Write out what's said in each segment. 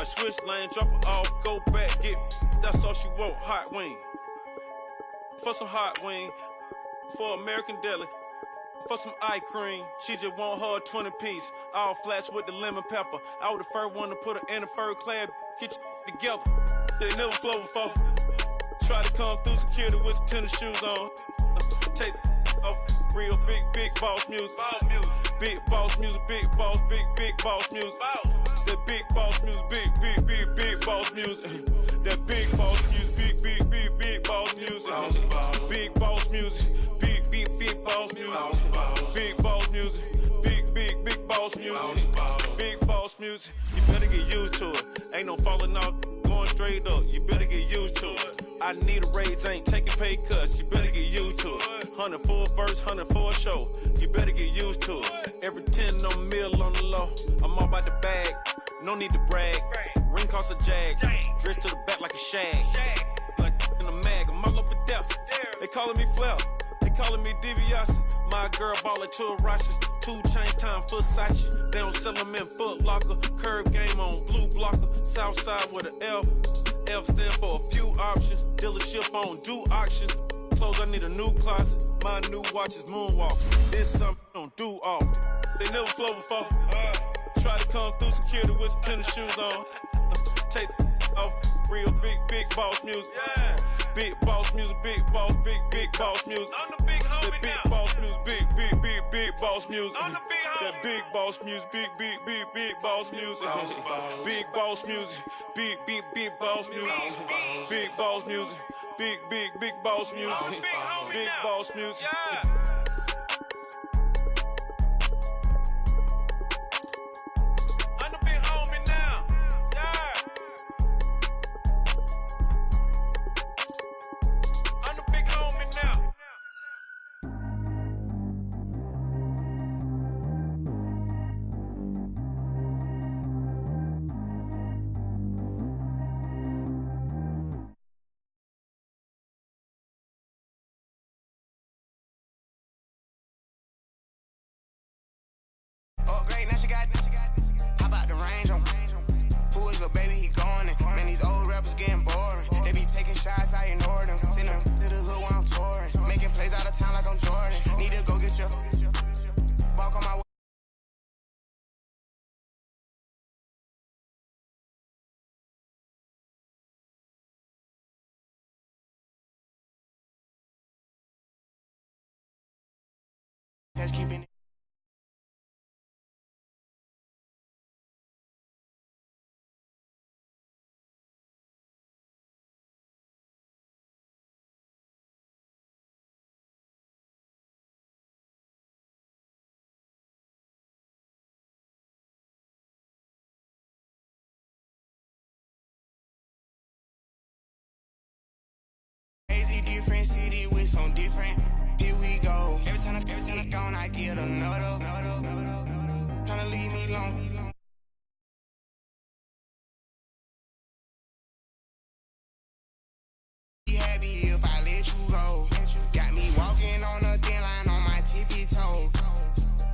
might switch lane, drop it off, go back, get. That's all she want, hot wing. For some hot wing, for American Deli. For some eye cream, she just want her 20-piece. All flats with the lemon pepper. I was the first one to put her in a fur clad. Get you together. They never flow before. Try to come through security with some tennis shoes on. Take off real big boss music. Big boss music, big boss music. That big boss music, big boss music. That big boss music, big boss music. Big boss music, big boss music. Big boss music, big boss music. Big boss music, you better get used to it. Ain't no falling off, going straight up. You better get used to it. I need a raise, ain't taking pay cuts. You better get used to it. 100 for a verse, 100 for a show. You better get used to it. Every 10 on the mill on the low. I'm all about the bag, no need to brag. Ring cost a jag, dressed to the back like a shag. Like in a mag, I'm all up and down. They calling me Flair, they calling me DiBiase. My girl ballin' to a Russian. 2 chain time for Versace. They don't sell them in Foot Locker. Curve game on blue blocker. South side with an F. F stand for a few options. Dealership on do auctions. Clothes, I need a new closet. My new watch is moonwalk. This something I don't do often. They never flow before. Try to come through security with some tennis shoes on. Take off real big boss music. Big boss music, big boss music. I'm the big homie that big now. boss music, big boss music. I'm the big homie. That big boss music, big boss music. Big boss music, big boss music. Big boss music, big boss music. I'm the big homie Big now. boss music. Yeah. I'm the big homie now. Yeah. I'm the big homie now. Upgrade, now she got. How about the range on? Who is the baby? He going in. Man, these old rappers getting boring. They be taking shots, I ignore them. Send them to the hood while I'm touring. Making plays out of town like I'm Jordan. Need to go get your walk on my way. Just keeping it. Crazy different city with some different. Here we go. Every time I gone, I get another. Tryna leave me alone. Be happy if I let you go. Got me walking on a thin line on my tippy toe.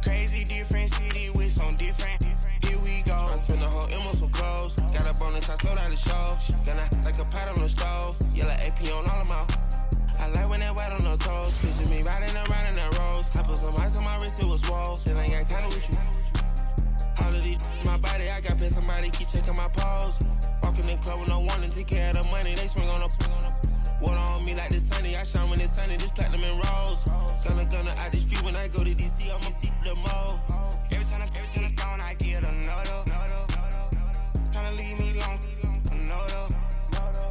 Crazy different city with some different. Here we go. I spent the whole M on some clothes. Got a bonus, I sold out the show. Gonna like a pot on the stove. Yellow AP on all of my. I like when that white on the toes. Picture me riding around in that rose. I put some ice on my wrist, it was swole. Still ain't got time with you. All of these my body, I got pissed. Somebody keep checking my pose. Walking in the club with no one to take care of the money. They swing on the water on me like the sunny. I shine when it's sunny. This platinum and rose. Gonna out the street when I go to DC. I'm gonna see the mall. Every time I gone, I get another. Tryna leave me alone. Another.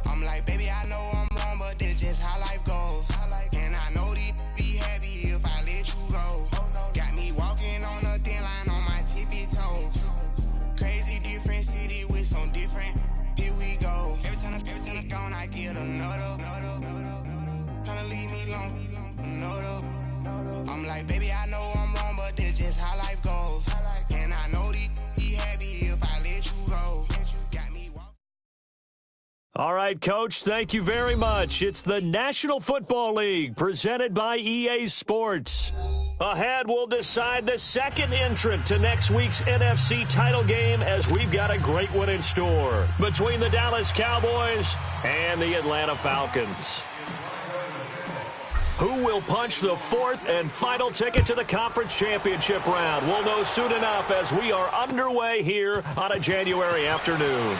I'm like, baby, I know I'm wrong, but this just how life goes. And I know these be happy if I let you go. Got me walking on a thin line on my tippy toes. Crazy different city with some different. Here we go. Every time I gone, I get another. Tryna leave me alone. Another. I'm like, baby, I know I'm wrong, but this just how life goes. And I know these be happy if I let you go. Got me walking. All right, Coach, thank you very much. It's the National Football League presented by EA Sports. Ahead, we'll decide the second entrant to next week's NFC title game as we've got a great one in store between the Dallas Cowboys and the Atlanta Falcons. Who will punch the fourth and final ticket to the conference championship round? We'll know soon enough as we are underway here on a January afternoon.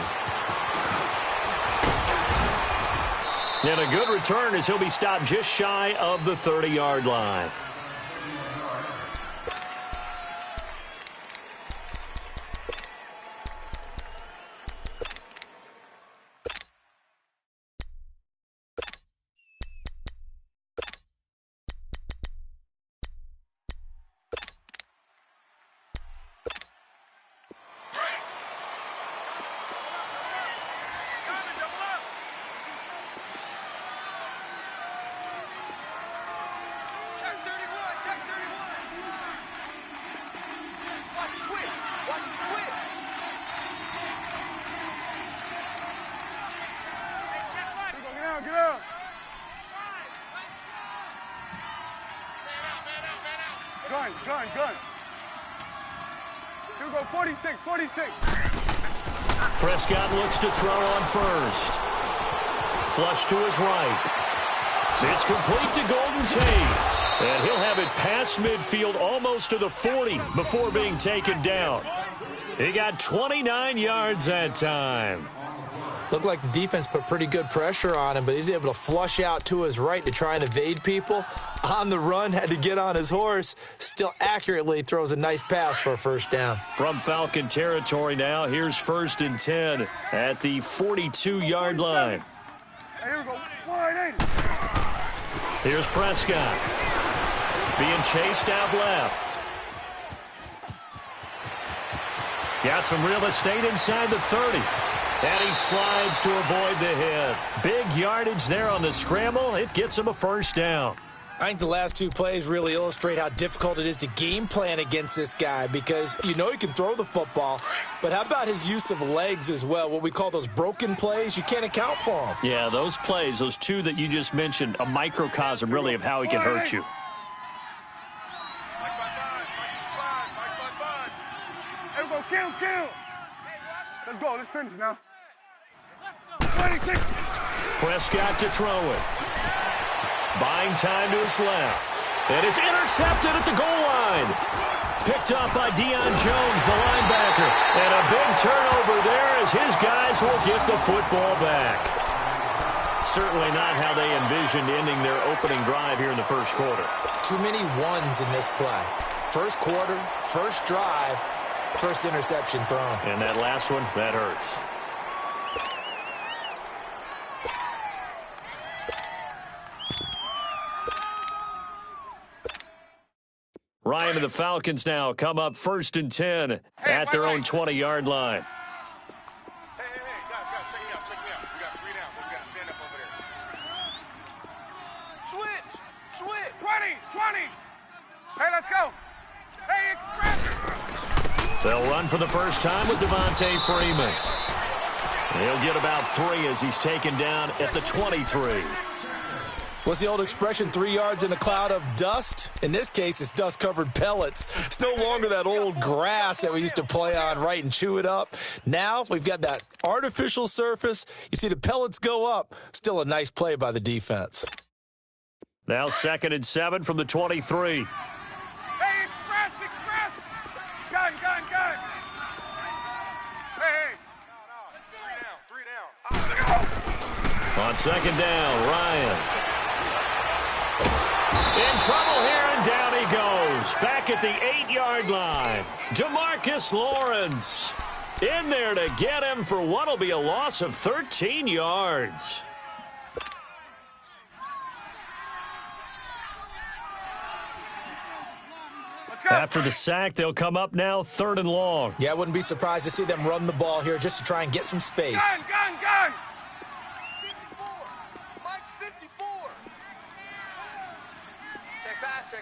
And a good return as he'll be stopped just shy of the 30-yard line. Gun. Here we go, 46. Prescott looks to throw on first. Flush to his right. It's complete to Golden Tate. And he'll have it past midfield almost to the 40 before being taken down. He got 29 yards that time. Looked like the defense put pretty good pressure on him, but he's able to flush out to his right to try and evade people. On the run, had to get on his horse. Still accurately throws a nice pass for a first down. From Falcon territory now, here's 1st and 10 at the 42-yard line. Here we go, 180. Here's Prescott. Being chased out left. Got some real estate inside the 30. And he slides to avoid the hit. Big yardage there on the scramble. It gets him a first down. I think the last two plays really illustrate how difficult it is to game plan against this guy because you know he can throw the football, but how about his use of legs as well, what we call those broken plays? You can't account for them. Yeah, those plays, those two that you just mentioned, a microcosm really of how he can hurt you. Here we go, kill. Let's go, let's finish now. 26. Prescott to throw it. Buying time to his left. And it's intercepted at the goal line. Picked off by Deion Jones, the linebacker. And a big turnover there as his guys will get the football back. Certainly not how they envisioned ending their opening drive here in the first quarter. Too many ones in this play. First quarter, first drive, first interception thrown. And that last one, that hurts. Ryan and the Falcons now come up 1st and 10 at their own 20-yard line. Hey, guys, check me out. We got 3 down, but we got to stand up over there. Switch. 20. Hey, let's go. Hey, express. They'll run for the first time with Devontae Freeman. He'll get about 3 as he's taken down at the 23. What's the old expression, 3 yards in a cloud of dust? In this case, it's dust-covered pellets. It's no longer that old grass that we used to play on, right, and chew it up. Now we've got that artificial surface. You see the pellets go up. Still a nice play by the defense. Now 2nd and 7 from the 23. Hey, express. Gun. Hey. No. 3 down. On 2nd down, Ryan. In trouble here, and down he goes. Back at the 8-yard line. DeMarcus Lawrence in there to get him for what will be a loss of 13 yards. After the sack, they'll come up now 3rd and long. Yeah, I wouldn't be surprised to see them run the ball here just to try and get some space. Gun. 54. Mike's 54. Check pass.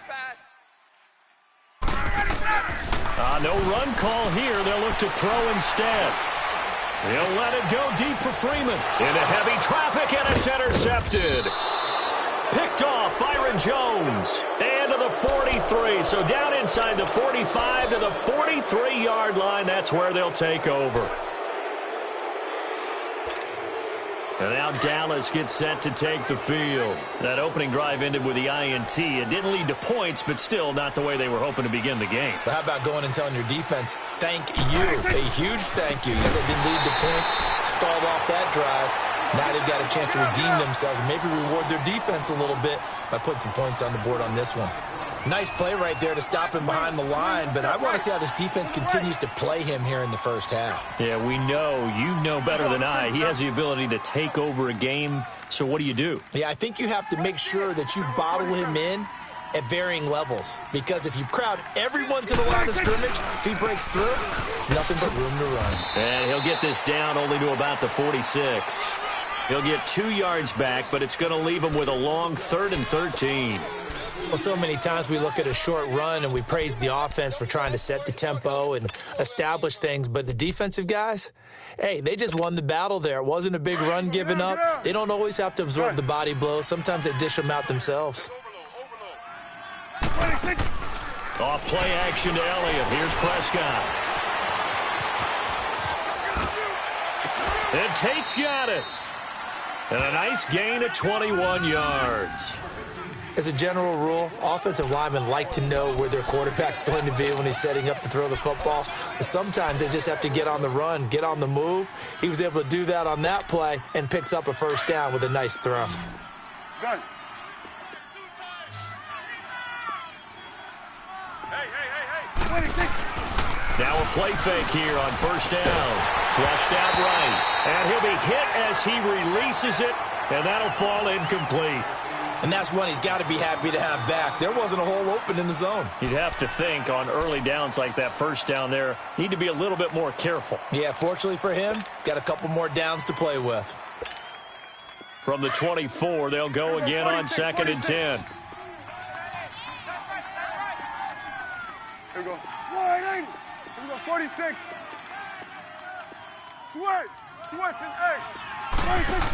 No run call here. They'll look to throw instead. He'll let it go deep for Freeman. Into heavy traffic, and it's intercepted. Picked off Byron Jones. And to the the 43. So down inside the 45 to the 43-yard line. That's where they'll take over. And now Dallas gets set to take the field. That opening drive ended with the INT. It didn't lead to points, but still not the way they were hoping to begin the game. But how about going and telling your defense, thank you, a huge thank you. You said it didn't lead to points, stalled off that drive. Now they've got a chance to redeem themselves and maybe reward their defense a little bit by putting some points on the board on this one. Nice play right there to stop him behind the line, but I want to see how this defense continues to play him here in the first half. Yeah, we know. You know better than I. He has the ability to take over a game, so what do you do? Yeah, I think you have to make sure that you bottle him in at varying levels, because if you crowd everyone to the line of scrimmage, if he breaks through, it's nothing but room to run. And he'll get this down only to about the 46. He'll get 2 yards back, but it's going to leave him with a long 3rd and 13. Well, so many times we look at a short run and we praise the offense for trying to set the tempo and establish things, but the defensive guys, hey, they just won the battle there. It wasn't a big run given up. They don't always have to absorb the body blows. Sometimes they dish them out themselves. Off play action to Elliott. Here's Prescott. And Tate's got it. And a nice gain of 21 yards. As a general rule, offensive linemen like to know where their quarterback's going to be when he's setting up to throw the football. But sometimes they just have to get on the run, get on the move. He was able to do that on that play and picks up a first down with a nice throw. Gun. Hey. Now a play fake here on first down. Flushed out right. And he'll be hit as he releases it, and that'll fall incomplete. And that's one he's got to be happy to have back. There wasn't a hole open in the zone. You'd have to think on early downs like that first down there, need to be a little bit more careful. Yeah, fortunately for him, got a couple more downs to play with. From the 24, they'll go again on 2nd and 10. Here we go. Here we go, 46. Switch and 46.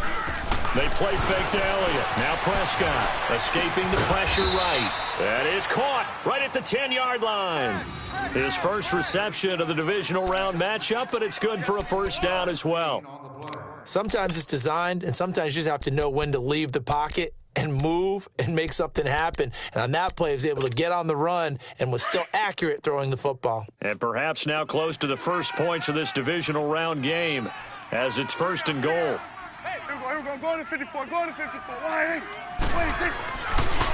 They play fake to Elliott. Now Prescott escaping the pressure right. That is caught right at the 10-yard line. His first reception of the divisional round matchup, but it's good for a first down as well. Sometimes it's designed, and sometimes you just have to know when to leave the pocket and move and make something happen. And on that play, he was able to get on the run and was still accurate throwing the football. And perhaps now close to the first points of this divisional round game as it's 1st and goal. Here we go. Go to 54. Go to 54. Wait.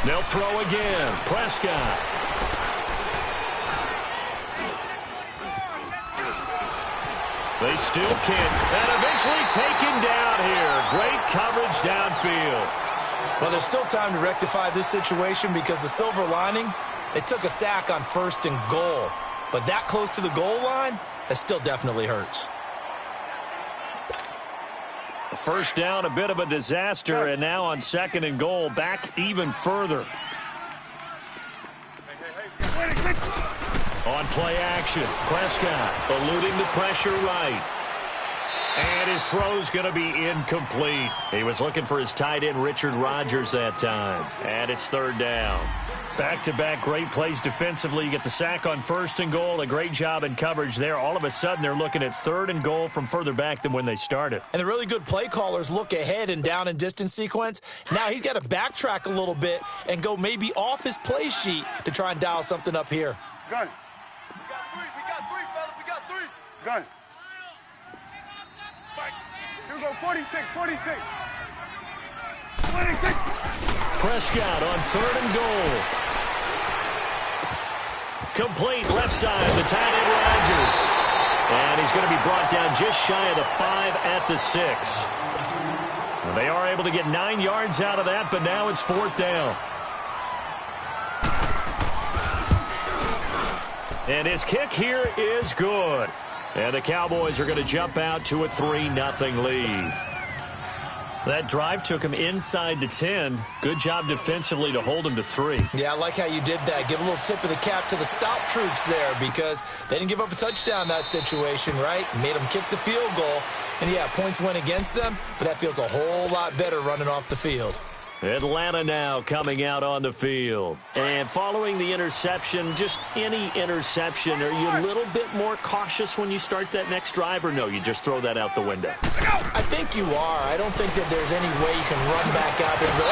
They'll throw again. Prescott. They still can't. And eventually taken down here. Great coverage downfield. Well, there's still time to rectify this situation because the silver lining, they took a sack on 1st and goal. But that close to the goal line, that still definitely hurts. First down, a bit of a disaster, and now on 2nd and goal, back even further. On play action, Prescott eluding the pressure right. And his throw's going to be incomplete. He was looking for his tight end, Richard Rodgers, that time. And it's 3rd down. Back-to-back great plays defensively. You get the sack on 1st and goal. A great job in coverage there. All of a sudden, they're looking at 3rd and goal from further back than when they started. And the really good play callers look ahead and down and distance sequence. Now he's got to backtrack a little bit and go maybe off his play sheet to try and dial something up here. Gun. We got three, fellas. We got three. Gun. Here we go, 46. 26. Prescott on 3rd and goal. Complete left side, the tight end Rodgers. And he's going to be brought down just shy of the 5 at the 6. They are able to get 9 yards out of that, but now it's 4th down. And his kick here is good. And the Cowboys are going to jump out to a 3-0 lead. That drive took him inside the 10. Good job defensively to hold him to 3. Yeah, I like how you did that. Give a little tip of the cap to the stop troops there because they didn't give up a touchdown in that situation, right? Made them kick the field goal. And, yeah, points went against them, but that feels a whole lot better running off the field. Atlanta now coming out on the field. And following the interception, just any interception, are you a little bit more cautious when you start that next drive, or no, you just throw that out the window? I think you are. I don't think that there's any way you can run back out there and go,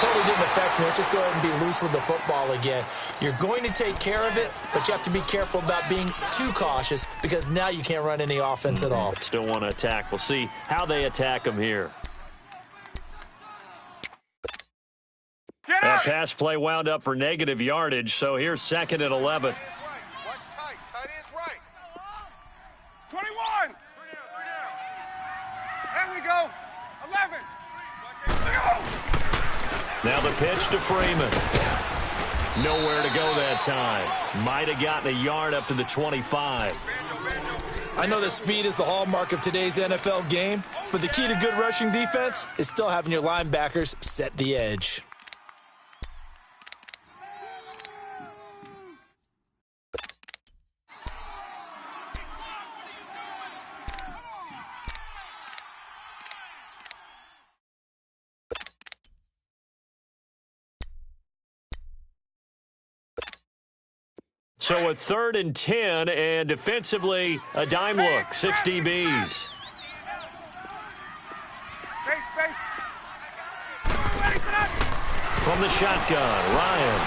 totally didn't affect me. Let's just go ahead and be loose with the football again. You're going to take care of it, but you have to be careful about being too cautious because now you can't run any offense at all. Still want to attack. We'll see how they attack them here. That pass play wound up for negative yardage, so here's 2nd and 11. Watch tight. Tight end's right. 21. 3 down. There we go. 11. Now the pitch to Freeman. Nowhere to go that time. Might have gotten a yard up to the 25. I know that speed is the hallmark of today's NFL game, but the key to good rushing defense is still having your linebackers set the edge. So a 3rd and 10, and defensively, a dime look, 6 DBs. From the shotgun, Ryan.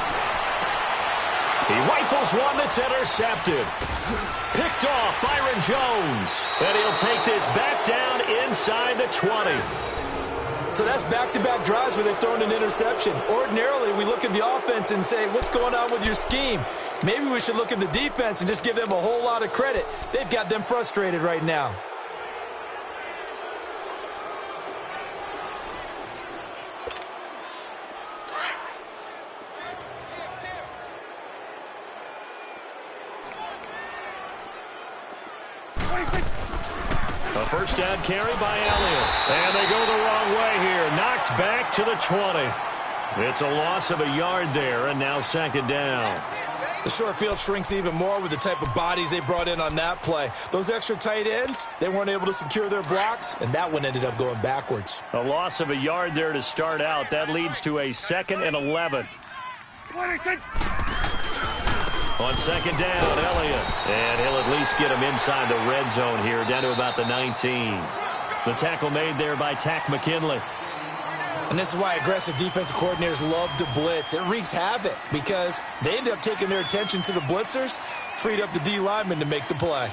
He rifles one that's intercepted. Picked off, Byron Jones. And he'll take this back down inside the 20. So that's back-to-back drives where they've thrown an interception. Ordinarily, we look at the offense and say, what's going on with your scheme? Maybe we should look at the defense and just give them a whole lot of credit. They've got them frustrated right now. A first down carry by Elliott. And they go the wrong way here. Knocked back to the 20. It's a loss of a yard there, and now 2nd down. The short field shrinks even more with the type of bodies they brought in on that play. Those extra tight ends, they weren't able to secure their blocks, and that one ended up going backwards. A loss of a yard there to start out. That leads to a 2nd and 11. On 2nd down, Elliott. And he'll at least get him inside the red zone here, down to about the 19. The tackle made there by Tack McKinley. And this is why aggressive defensive coordinators love to blitz. It wreaks havoc because they end up taking their attention to the blitzers, freed up the D lineman to make the play.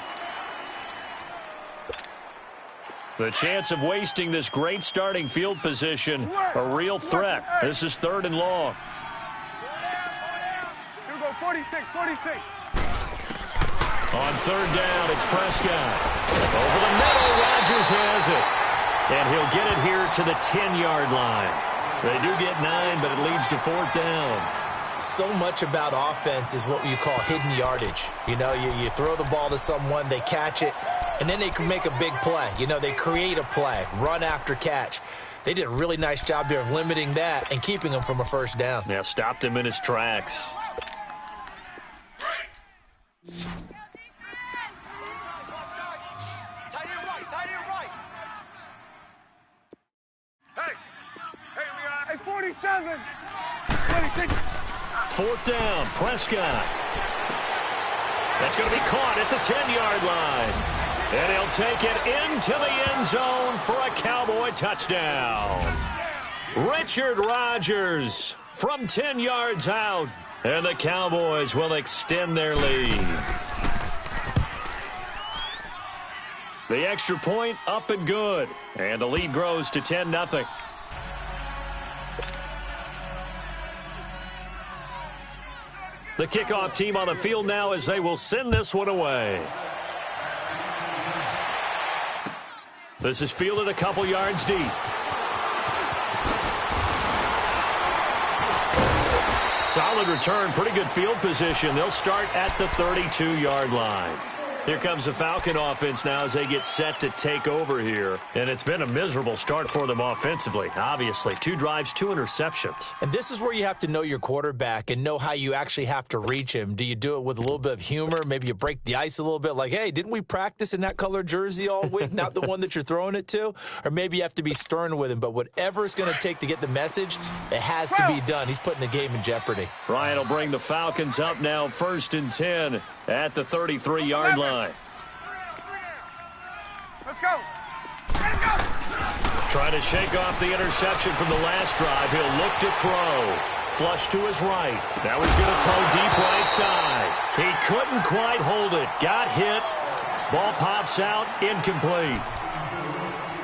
The chance of wasting this great starting field position, a real threat. This is 3rd and long. 46. On 3rd down, it's Prescott. Over the middle, Rodgers has it. And he'll get it here to the 10-yard line. They do get 9, but it leads to 4th down. So much about offense is what you call hidden yardage. You know, you throw the ball to someone, they catch it, and then they can make a big play. You know, they create a play, run after catch. They did a really nice job there of limiting that and keeping him from a first down. Yeah, stopped him in his tracks. Hey, 47. 26. 4th down, Prescott. That's going to be caught at the 10-yard line. And he'll take it into the end zone for a Cowboy touchdown. Richard Rodgers from 10 yards out. And the Cowboys will extend their lead. The extra point up and good. And the lead grows to 10-0. The kickoff team on the field now as they will send this one away. This is fielded a couple yards deep. Solid return, pretty good field position. They'll start at the 32-yard line. Here comes the Falcon offense now as they get set to take over here. And it's been a miserable start for them offensively, obviously. 2 drives, 2 interceptions. And this is where you have to know your quarterback and know how you actually have to reach him. Do you do it with a little bit of humor? Maybe you break the ice a little bit like, hey, didn't we practice in that colored jersey all week, not the one that you're throwing it to? Or maybe you have to be stern with him. But whatever it's going to take to get the message, it has to be done. He's putting the game in jeopardy. Ryan will bring the Falcons up now 1st and 10 at the 33-yard line. Let's go. Trying to shake off the interception from the last drive. He'll look to throw. Flush to his right. Now he's going to throw deep right side. He couldn't quite hold it. Got hit. Ball pops out. Incomplete.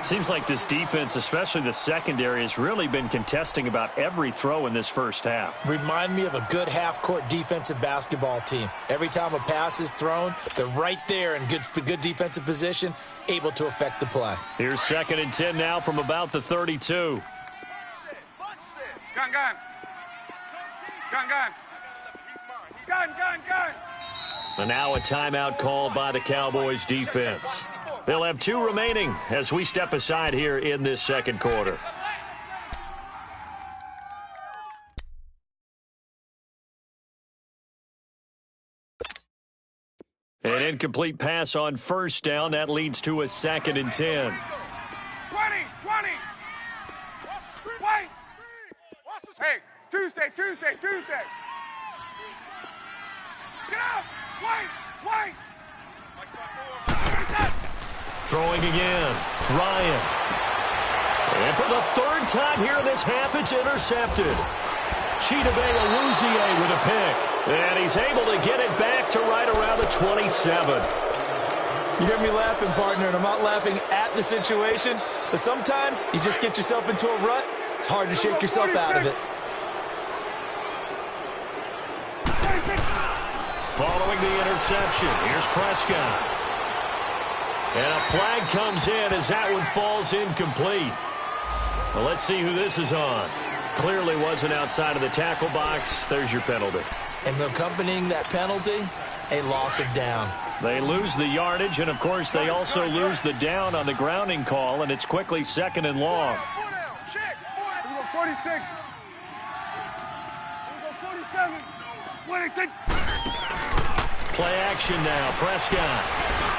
Seems like this defense, especially the secondary, has really been contesting about every throw in this first half. Remind me of a good half-court defensive basketball team. Every time a pass is thrown, they're right there in good defensive position, able to affect the play. Here's 2nd and 10 now from about the 32. Gun. And now a timeout called by the Cowboys defense. They'll have 2 remaining as we step aside here in this second quarter. An incomplete pass on 1st down. That leads to a 2nd and 10. 20. Wait. Hey, Tuesday. Get out. Wait. Throwing again. Ryan. And for the 3rd time here in this half, it's intercepted. Chidobe Awuzie with a pick. And he's able to get it back to right around the 27. You hear me laughing, partner, and I'm not laughing at the situation, but sometimes you just get yourself into a rut. It's hard to shake yourself out of it. Following the interception, here's Prescott. And a flag comes in as that one falls incomplete. Well, let's see who this is on. Clearly wasn't outside of the tackle box. There's your penalty. And accompanying that penalty, a loss of down. They lose the yardage, and, of course, they also lose the down on the grounding call, and it's quickly 2nd and long. Check. 46. 47. Play action now. Prescott.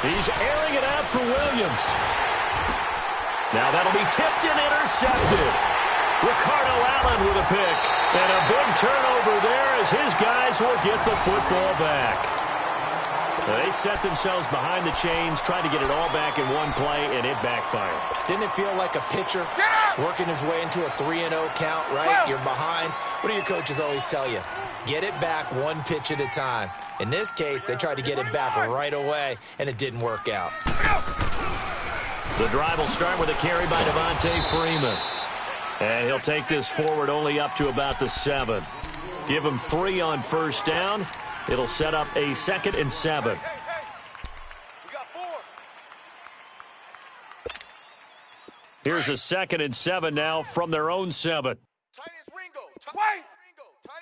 He's airing it out for Williams. Now that'll be tipped and intercepted. Ricardo Allen with a pick. And a big turnover there as his guys will get the football back. They set themselves behind the chains, tried to get it all back in one play, and it backfired. Didn't it feel like a pitcher working his way into a 3-0 count, right? You're behind. What do your coaches always tell you? Get it back 1 pitch at a time. In this case, they tried to get it back right away, and it didn't work out. The drive will start with a carry by Devontae Freeman. And he'll take this forward only up to about the 7. Give him 3 on 1st down. It'll set up a 2nd and 7. We got 4. Here's a 2nd and 7 now from their own 7. Tight ends Ringo. Tight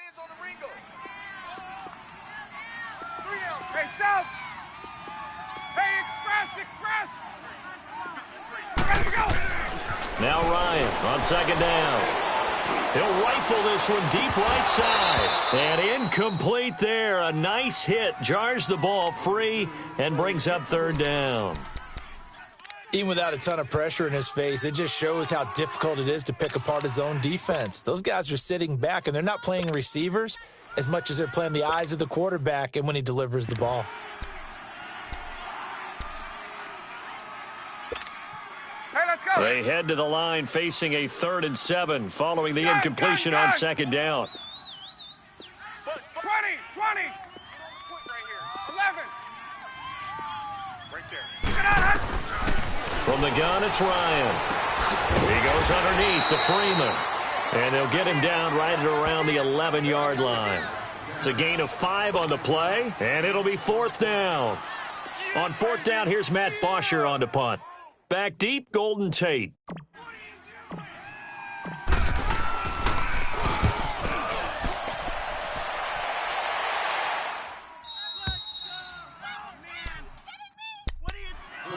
ends on the Ringo. 3 out. Hey, South. Hey, Express. Ready to go. Now Ryan on 2nd down. He'll rifle this one deep right side. And incomplete there. A nice hit. Jars the ball free and brings up 3rd down. Even without a ton of pressure in his face, it just shows how difficult it is to pick apart his own defense. Those guys are sitting back, and they're not playing receivers as much as they're playing the eyes of the quarterback and when he delivers the ball. Hey, let's go. They head to the line facing a 3rd and 7 following the incompletion on 2nd down. 20. 11. Right there. From the gun, it's Ryan. He goes underneath to Freeman. And they'll get him down right at around the 11-yard line. It's a gain of 5 on the play, and it'll be 4th down. On 4th down, here's Matt Bosher on the punt. Back deep, Golden Tate.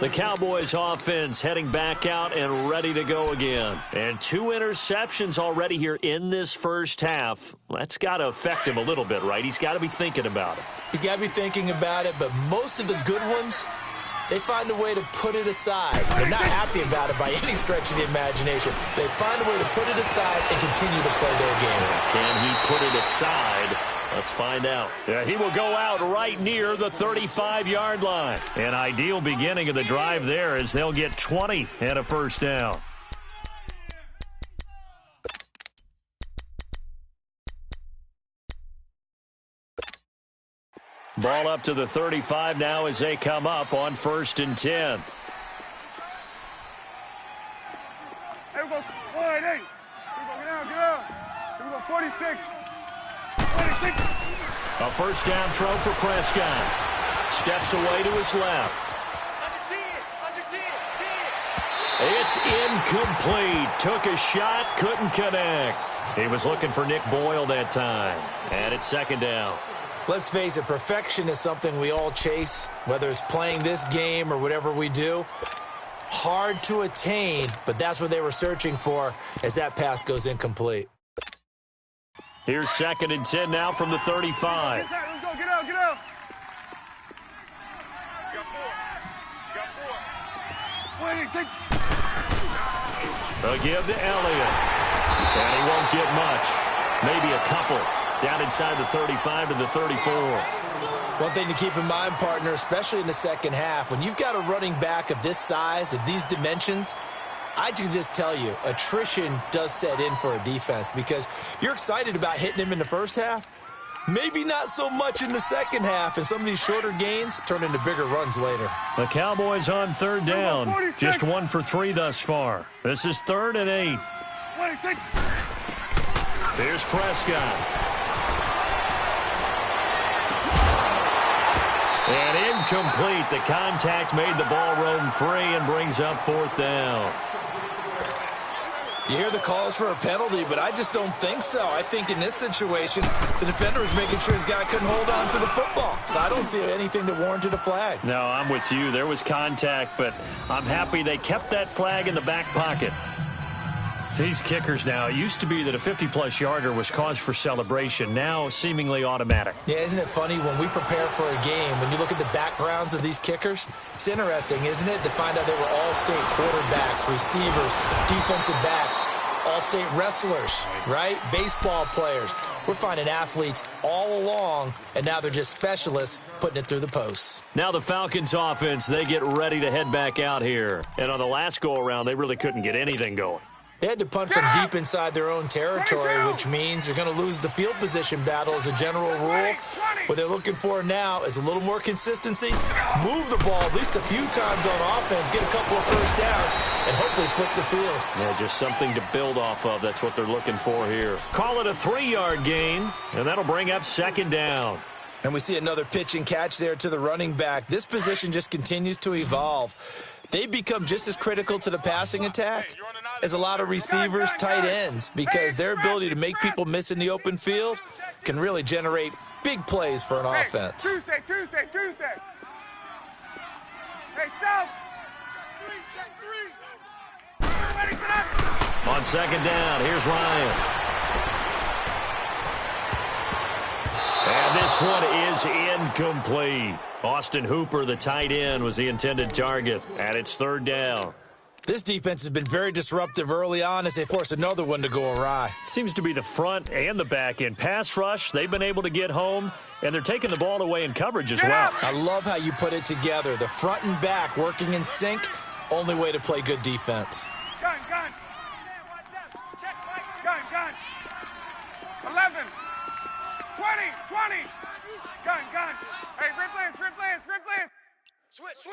The Cowboys offense heading back out and ready to go again. And 2 interceptions already here in this first half. That's got to affect him a little bit, right? He's got to be thinking about it. He's got to be thinking about it, but most of the good ones, they find a way to put it aside. They're not happy about it by any stretch of the imagination. They find a way to put it aside and continue to play their game. Can he put it aside? Let's find out. Yeah, he will go out right near the 35-yard line. An ideal beginning of the drive there as they'll get 20 and a first down. Ball up to the 35 now as they come up on 1st and 10. Hey, we go 48. Here we go, get out, get out. Here we go, 46. 46. A first down throw for Prescott. Steps away to his left. Under 10. It's incomplete. Took a shot, couldn't connect. He was looking for Nick Boyle that time. And it's 2nd down. Let's face it, perfection is something we all chase, whether it's playing this game or whatever we do. Hard to attain, but that's what they were searching for as that pass goes incomplete. Here's 2nd and 10 now from the 35. Let's go, get out, get out. Got 4. A give to Elliott. And he won't get much. Maybe a couple. Down inside the 35 to the 34. One thing to keep in mind, partner, especially in the second half, when you've got a running back of this size, of these dimensions, I can just tell you, attrition does set in for a defense because you're excited about hitting him in the first half. Maybe not so much in the second half, and some of these shorter gains turn into bigger runs later. The Cowboys on 3rd down. Just 1 for 3 thus far. This is 3rd and 8. Here's Prescott. And incomplete. The contact made the ball roam free and brings up 4th down. You hear the calls for a penalty, but I just don't think so. I think in this situation, the defender was making sure his guy couldn't hold on to the football. So I don't see anything that warranted a flag. No, I'm with you. There was contact, but I'm happy they kept that flag in the back pocket. These kickers now, it used to be that a 50-plus yarder was cause for celebration. Now, seemingly automatic. Yeah, isn't it funny when we prepare for a game, when you look at the backgrounds of these kickers, it's interesting, isn't it, to find out they were all-state quarterbacks, receivers, defensive backs, all-state wrestlers, right? Baseball players. We're finding athletes all along, and now they're just specialists putting it through the posts. Now the Falcons offense, they get ready to head back out here. And on the last go-around, they really couldn't get anything going. They had to punt from deep inside their own territory, which means they're going to lose the field position battle as a general rule. What they're looking for now is a little more consistency, move the ball at least a few times on offense, get a couple of first downs, and hopefully flip the field. Yeah, just something to build off of. That's what they're looking for here. Call it a 3-yard gain, and that'll bring up 2nd down. And we see another pitch and catch there to the running back. This position just continues to evolve. They become just as critical to the passing attack as a lot of receivers, tight ends, because their ability to make people miss in the open field can really generate big plays for an offense. Tuesday. Hey, South. On 2nd down, here's Ryan. And this one is incomplete. Austin Hooper, the tight end, was the intended target. And it's 3rd down. This defense has been very disruptive early on as they force another one to go awry. Seems to be the front and the back end. Pass rush, they've been able to get home, and they're taking the ball away in coverage as well. I love how you put it together. The front and back working in sync, only way to play good defense. Gun. 11. 20. Gun. Hey, replace. Switch.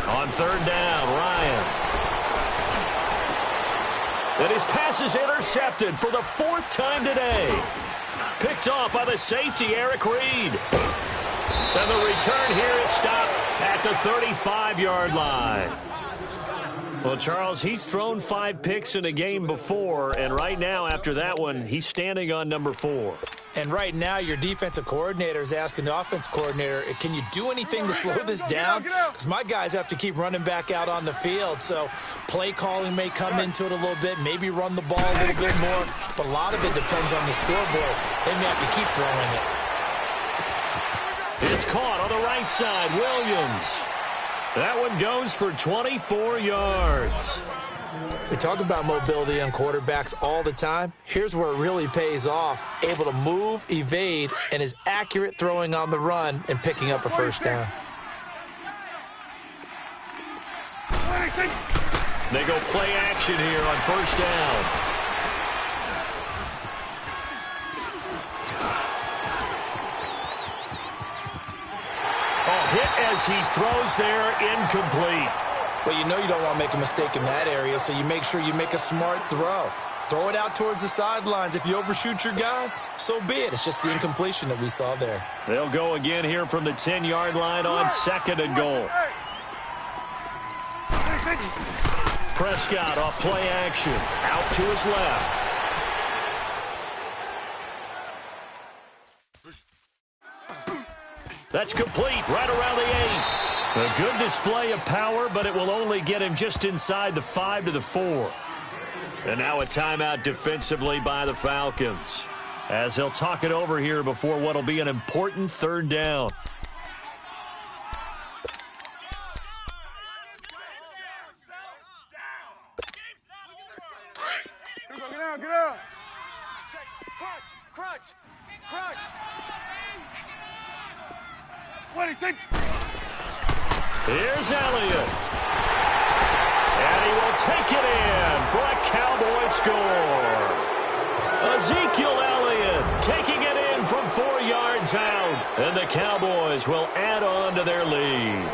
On 3rd down, Ryan. And his pass is intercepted for the 4th time today. Picked off by the safety, Eric Reed. And the return here is stopped at the 35-yard line. Well, Charles, he's thrown 5 picks in a game before, and right now, after that one, he's standing on number 4. And right now, your defensive coordinator is asking the offense coordinator, can you do anything to slow this down? Because my guys have to keep running back out on the field. So play calling may come into it a little bit, maybe run the ball a little bit more. But a lot of it depends on the scoreboard. They may have to keep throwing it. It's caught on the right side. Williams. That one goes for 24 yards. We talk about mobility on quarterbacks all the time. Here's where it really pays off. Able to move, evade, and is accurate throwing on the run and picking up a first down. They go play action here on first down. Hit as he throws there, incomplete. Well, you know you don't want to make a mistake in that area, so you make sure you make a smart throw. Throw it out towards the sidelines. If you overshoot your guy, so be it. It's just the incompletion that we saw there. They'll go again here from the 10-yard line on 2nd and goal. Prescott off play action. Out to his left. That's complete, right around the 8. A good display of power, but it will only get him just inside the 5 to the 4. And now a timeout defensively by the Falcons, as they'll talk it over here before what will be an important 3rd down. Get out, get out. Crunch. What do you think? Here's Elliott. And he will take it in for a Cowboy score. Ezekiel Elliott taking it in from 4 yards out. And the Cowboys will add on to their lead.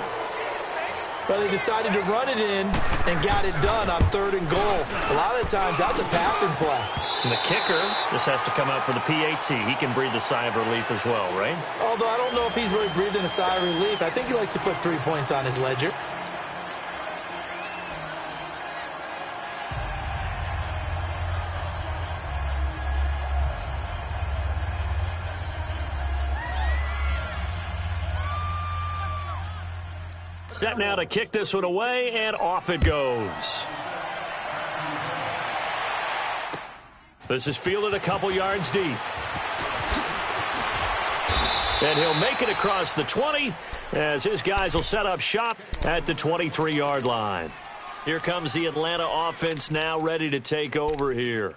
But they decided to run it in and got it done on 3rd and goal. A lot of times, that's a passing play. And the kicker, this has to come out for the PAT. He can breathe a sigh of relief as well, right? Although I don't know if he's really breathing a sigh of relief. I think he likes to put 3 points on his ledger. Set now to kick this one away, and off it goes. This is fielded a couple yards deep. And he'll make it across the 20 as his guys will set up shop at the 23-yard line. Here comes the Atlanta offense now ready to take over here.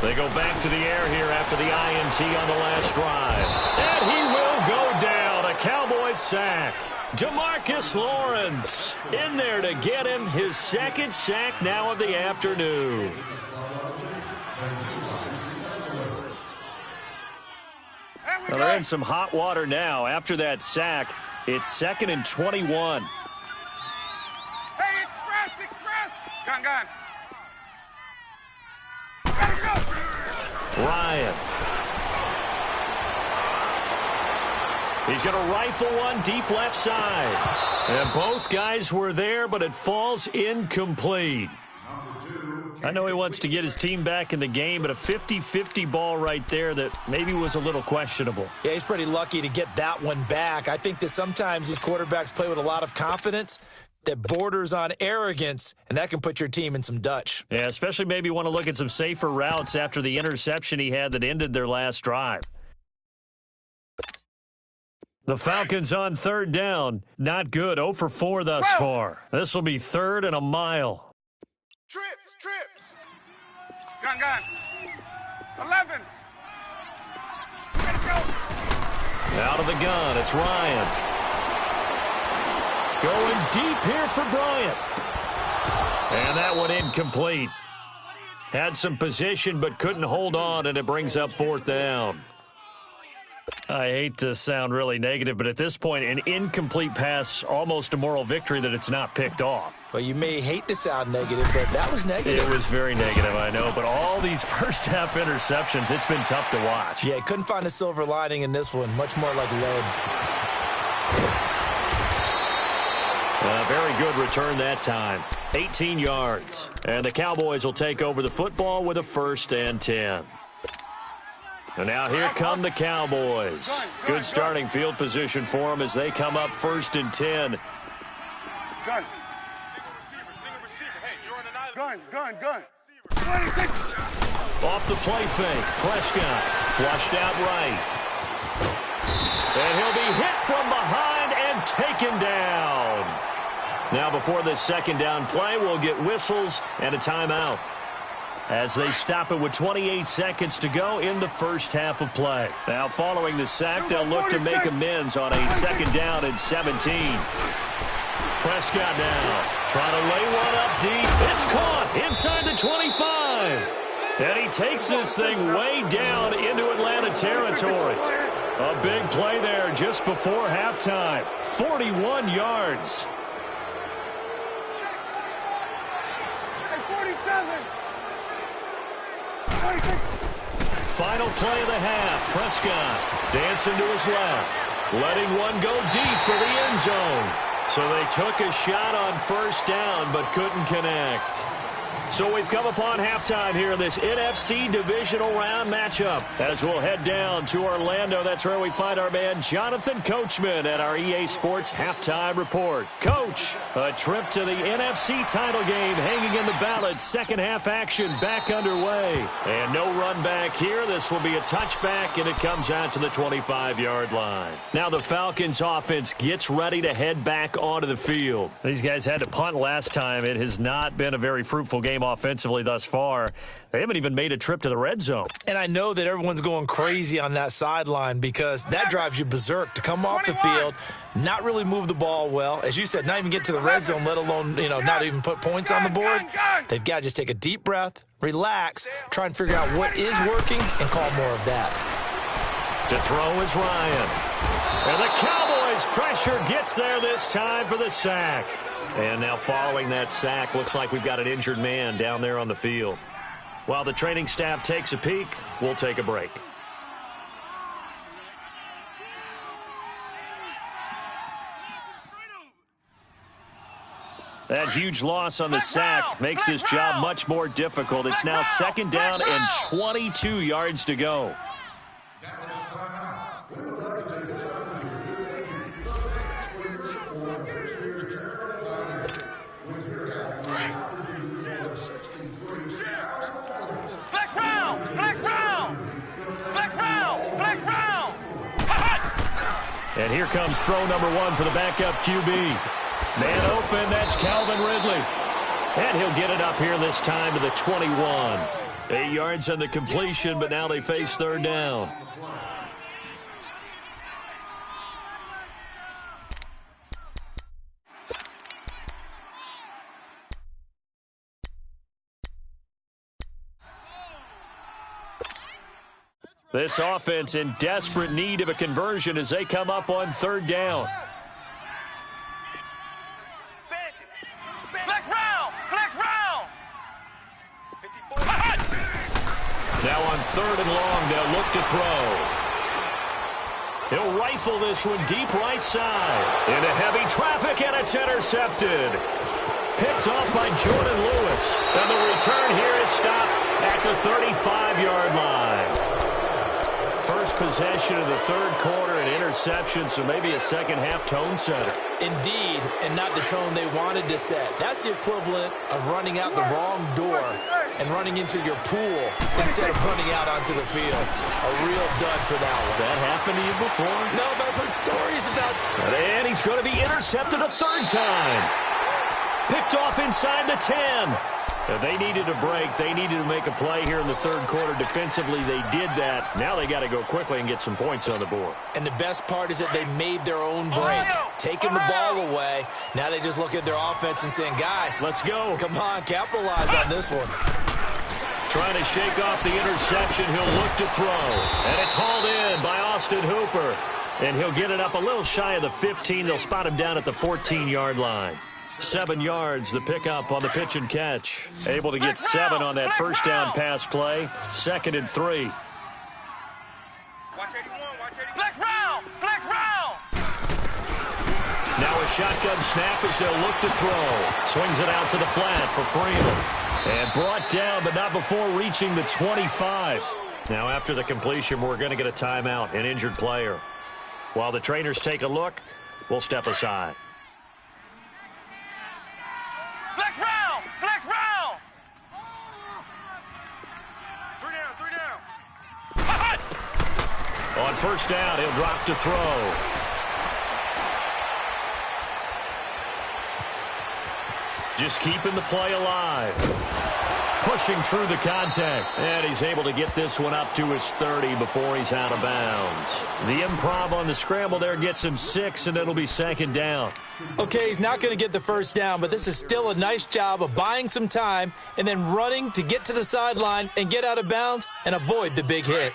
They go back to the air here after the INT on the last drive. And he will go down. A Cowboys sack. DeMarcus Lawrence in there to get him his 2nd sack now of the afternoon. Well, they're in some hot water now. After that sack, it's 2nd and 21. Hey, express! Gun. Ryan. He's going to rifle one deep left side. And both guys were there, but it falls incomplete. I know he wants to get his team back in the game, but a 50-50 ball right there that maybe was a little questionable. Yeah, he's pretty lucky to get that one back. I think that sometimes these quarterbacks play with a lot of confidence that borders on arrogance, and that can put your team in some Dutch. Yeah, especially maybe want to look at some safer routes after the interception he had that ended their last drive. The Falcons on 3rd down. Not good. 0 for 4 thus far. This will be 3rd and a mile. Trips. Gun. 11. Out of the gun, it's Ryan. Going deep here for Bryant. And that one incomplete. Had some position but couldn't hold on, and it brings up 4th down. I hate to sound really negative, but at this point, an incomplete pass, almost a moral victory that it's not picked off. Well, you may hate to sound negative, but that was negative. It was very negative, I know, but all these first-half interceptions, it's been tough to watch. Yeah, couldn't find a silver lining in this one. Much more like lead. Very good return that time. 18 yards. And the Cowboys will take over the football with a 1st and 10. And now here come the Cowboys. Good starting field position for them as they come up 1st and 10. Gun. Gun. 26. Off the play fake. Prescott flushed out right. And he'll be hit from behind and taken down. Now before this 2nd down play, we'll get whistles and a timeout as they stop it with 28 seconds to go in the 1st half of play. Now following the sack, they'll look to make amends on a 2nd down and 17. Prescott now trying to lay one up deep. It's caught inside the 25. And he takes this thing way down into Atlanta territory. A big play there just before halftime. 41 yards. 47. 26. Final play of the half. Prescott dancing to his left. Letting one go deep for the end zone. So they took a shot on 1st down but couldn't connect. So we've come upon halftime here in this NFC divisional round matchup. As we'll head down to Orlando, that's where we find our man Jonathan Coachman at our EA Sports Halftime Report. Coach, a trip to the NFC title game hanging in the balance. 2nd half action back underway. And no run back here. This will be a touchback, and it comes out to the 25-yard line. Now the Falcons offense gets ready to head back onto the field. These guys had to punt last time. It has not been a very fruitful game offensively thus far. They haven't even made a trip to the red zone. And I know that everyone's going crazy on that sideline because that drives you berserk to come off the field, not really move the ball well. As you said, not even get to the red zone, let alone, not even put points on the board. They've got to just take a deep breath, relax, try and figure out what is working, and call more of that. To throw is Ryan. And the Cowboys pressure gets there this time for the sack. And now following that sack, looks like we've got an injured man down there on the field. While the training staff takes a peek, we'll take a break. That huge loss on the sack makes this job much more difficult. It's now 2nd down and 22 yards to go. And here comes throw number 1 for the backup QB. Man open, that's Calvin Ridley. And he'll get it up here this time to the 21. 8 yards on the completion, but now they face 3rd down. This offense in desperate need of a conversion as they come up on 3rd down. Flex round! Now on 3rd and long, they'll look to throw. He'll rifle this one deep right side. Into heavy traffic, and it's intercepted. Picked off by Jordan Lewis. And the return here is stopped at the 35-yard line. First possession of the 3rd quarter, an interception, so maybe a 2nd half tone setter. Indeed, and not the tone they wanted to set. That's the equivalent of running out the wrong door and running into your pool instead of running out onto the field. A real dud for that one. Has that happened to you before? No, but I've heard stories about... And he's going to be intercepted a 3rd time. Picked off inside the 10. They needed a break. They needed to make a play here in the 3rd quarter. Defensively, they did that. Now they got to go quickly and get some points on the board. And the best part is that they made their own break, taking the ball away. Now they just look at their offense and saying, guys, let's go. Come on, capitalize on this one. Trying to shake off the interception. He'll look to throw. And it's hauled in by Austin Hooper. And he'll get it up a little shy of the 15. They'll spot him down at the 14-yard line. 7 yards, the pickup on the pitch and catch. Able to get 7 on that first down pass play. 2nd and 3. Watch 81, watch 81. Flex round! Flex round! Now a shotgun snap as they'll look to throw. Swings it out to the flat for Freeman. And brought down, but not before reaching the 25. Now after the completion, we're going to get a timeout, an injured player. While the trainers take a look, we'll step aside. Flex round! Flex round! 3 down, 3 down. On first down, he'll drop to throw. Just keeping the play alive. Pushing through the contact. And he's able to get this one up to his 30 before he's out of bounds. The improv on the scramble there gets him 6, and it'll be 2nd down. Okay, he's not going to get the first down, but this is still a nice job of buying some time and then running to get to the sideline and get out of bounds and avoid the big hit.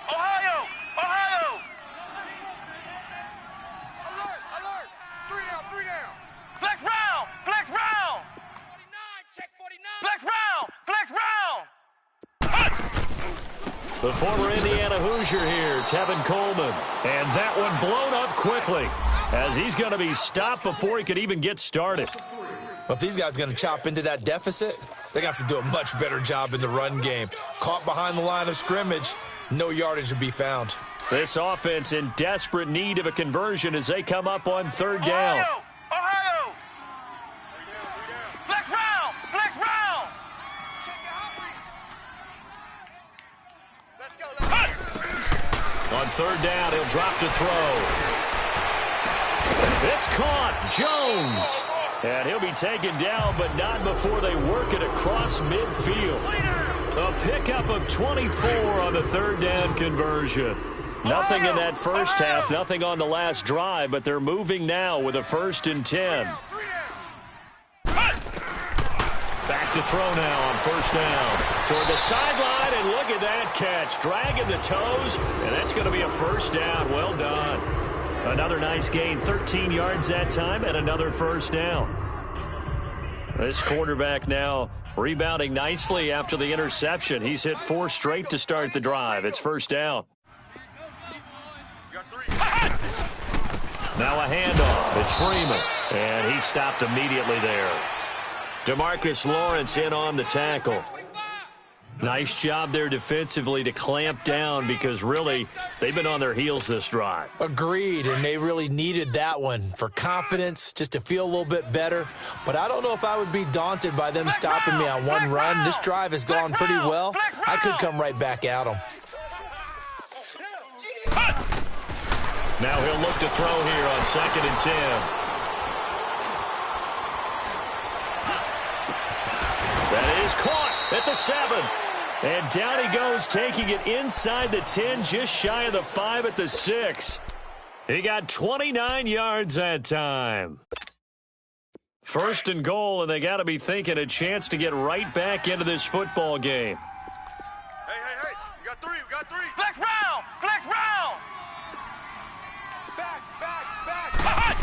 Ohio! Ohio! Alert, alert. 3 down, 3 down. Flex round! Flex round! 49, check 49. Flex round! Flex round! The former Indiana Hoosier here, Tevin Coleman. And that one blown up quickly as he's going to be stopped before he could even get started. But these guys are going to chop into that deficit. They got to do a much better job in the run game. Caught behind the line of scrimmage, no yardage to be found. This offense in desperate need of a conversion as they come up on 3rd down. Ohio! Ohio! Flex round! Flex round! Check the hot read. Let's go, On 3rd down, he'll drop to throw. It's caught. Jones. And he'll be taken down, but not before they work it across midfield. A pickup of 24 on the 3rd down conversion. Nothing in that first half, nothing on the last drive, but they're moving now with a 1st and 10. Back to throw now on 1st down. Toward the sideline, and look at that catch. Dragging the toes, and that's going to be a 1st down. Well done. Another nice gain, 13 yards that time, and another 1st down. This quarterback now rebounding nicely after the interception. He's hit 4 straight to start the drive. It's 1st down. Now a handoff. It's Freeman, and he stopped immediately there. DeMarcus Lawrence in on the tackle. Nice job there defensively to clamp down because really they've been on their heels this drive. Agreed, and they really needed that one for confidence, just to feel a little bit better. But I don't know if I would be daunted by them stopping me on one run. This drive has gone pretty well. I could come right back at them. Now he'll look to throw here on 2nd and 10. That is caught at the 7. And down he goes, taking it inside the 10, just shy of the 5 at the 6. He got 29 yards that time. 1st and goal, and they got to be thinking a chance to get right back into this football game. Hey, hey, hey. We got 3, we got 3. Flex round! Flex round! Back, back, back.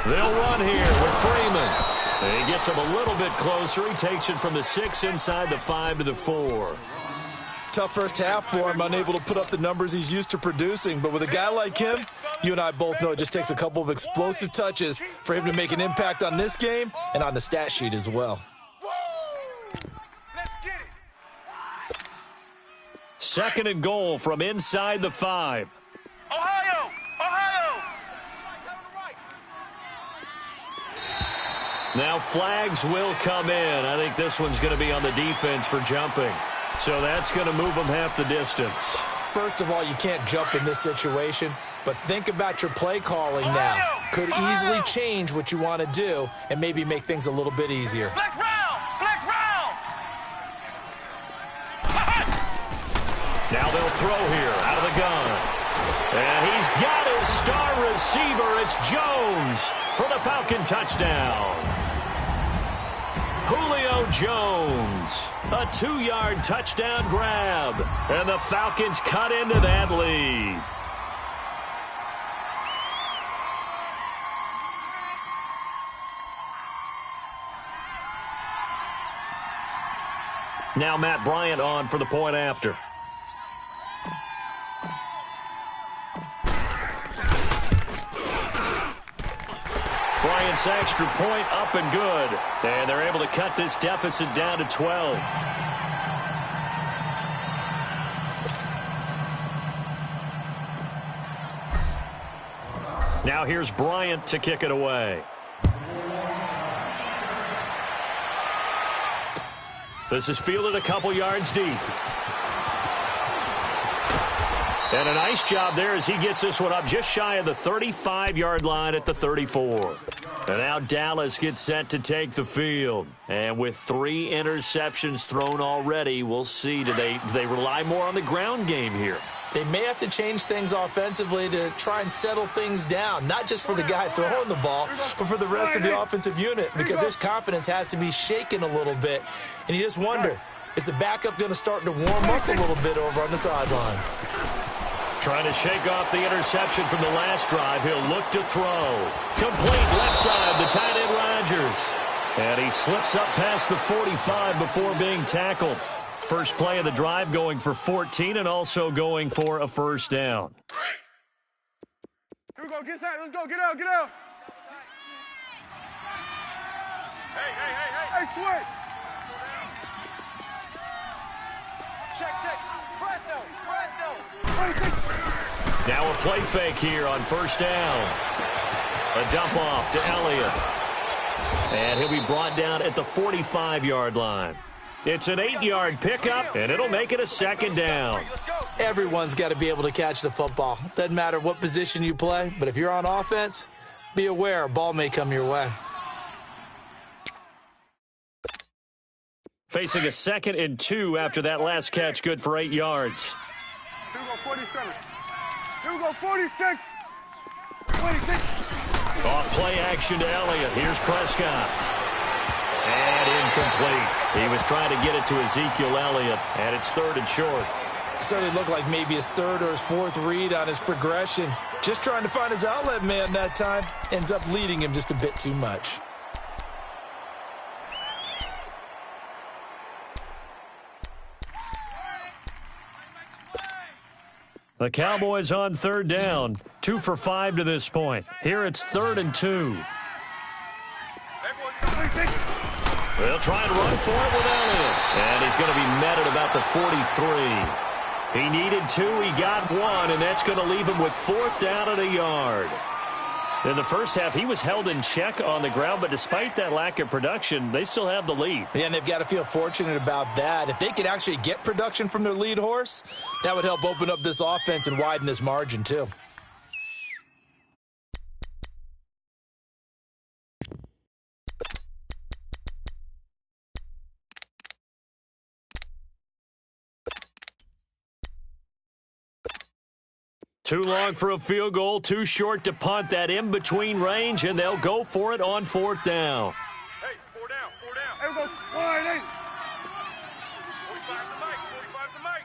They'll run here with Freeman. And he gets him a little bit closer. He takes it from the 6 inside the 5 to the 4. Tough first half for him, unable to put up the numbers he's used to producing. But with a guy like him, you and I both know it just takes a couple of explosive touches for him to make an impact on this game and on the stat sheet as well. Let's get it. 2nd and goal from inside the 5. Ohio! Ohio! Now flags will come in. I think this one's going to be on the defense for jumping. So that's going to move them half the distance. First of all, you can't jump in this situation, but think about your play calling now. Could easily change what you want to do and maybe make things a little bit easier. Flex round! Flex round! Now they'll throw here out of the gun. And he's got his star receiver. It's Jones for the Falcon touchdown. Julio Jones. A 2-yard touchdown grab. And the Falcons cut into that lead. Now Matt Bryant on for the point after. Bryant's extra point up and good. And they're able to cut this deficit down to 12. Now here's Bryant to kick it away. This is fielded a couple yards deep. And a nice job there as he gets this one up just shy of the 35-yard line at the 34. And now Dallas gets set to take the field. And with 3 interceptions thrown already, we'll see. Do they rely more on the ground game here? They may have to change things offensively to try and settle things down, not just for the guy throwing the ball, but for the rest of the offensive unit, because his confidence has to be shaken a little bit. And you just wonder, is the backup going to start to warm up a little bit over on the sideline? Trying to shake off the interception from the last drive. He'll look to throw. Complete left side, the tight end Rodgers. And he slips up past the 45 before being tackled. First play of the drive going for 14 and also going for a first down. Here we go, get inside, let's go, get out, get out. Hey, switch. Check. Now a play fake here on first down. A dump off to Elliott. And he'll be brought down at the 45-yard line. It's an 8-yard pickup, and it'll make it a second down. Everyone's got to be able to catch the football. Doesn't matter what position you play, but if you're on offense, be aware a ball may come your way. Facing a 2nd and 2 after that last catch, good for 8 yards. Here we go, 47. Here we go, 46. 26. Off play action to Elliott. Here's Prescott. And incomplete. He was trying to get it to Ezekiel Elliott, and it's 3rd and short. Certainly looked like maybe his 3rd or his 4th read on his progression. Just trying to find his outlet man that time. Ends up leading him just a bit too much. The Cowboys on 3rd down. 2 for 5 to this point. Here it's 3rd and 2. They'll try and run for it with Elliott. And he's going to be met at about the 43. He needed 2. He got 1, and that's going to leave him with 4th down at a yard. In the first half, he was held in check on the ground, but despite that lack of production, they still have the lead. Yeah, and they've got to feel fortunate about that. If they could actually get production from their lead horse, that would help open up this offense and widen this margin, too. Too long for a field goal, too short to punt. That in-between range, and they'll go for it on 4th down. Hey, 4 down. Here we go, 48. 45's the mic.